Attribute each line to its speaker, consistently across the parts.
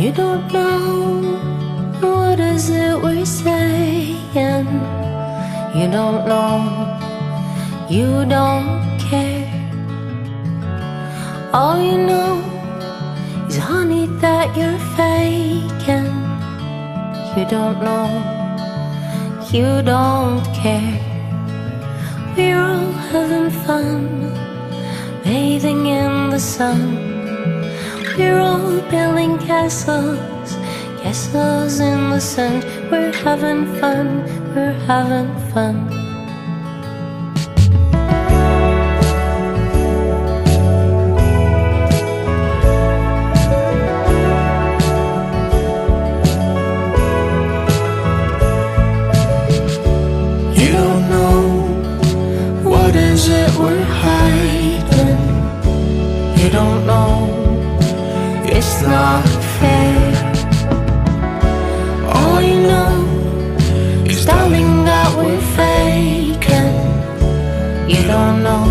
Speaker 1: You don't know what is it we're saying. You don't know, you don't care. All you know is honey that you're faking. You don't know, you don't care. We're all having fun, bathing in the sun. We're all building castles, castles in the sand. We're having fun, we're having fun.
Speaker 2: You don't know what is it we're hiding.
Speaker 1: You don't know,
Speaker 2: It's not fair. All you know is, darling, that we're faking.
Speaker 1: you don't know,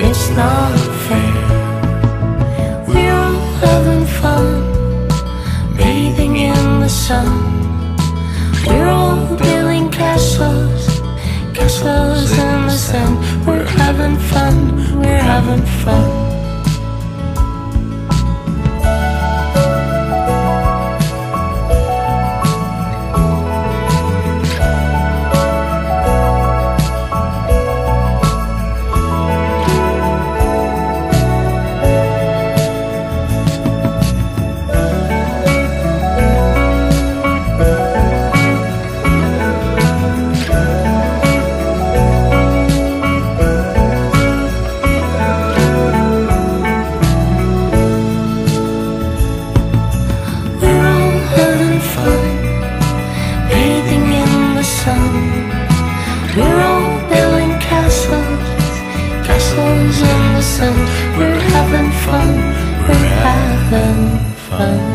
Speaker 2: It's not fair.
Speaker 1: we're all having fun, bathing in the sun. We're all building castles, castles in the sand. We're having fun, we're having fun. We're all building castles, castles in the sun. We're having fun, we're having fun.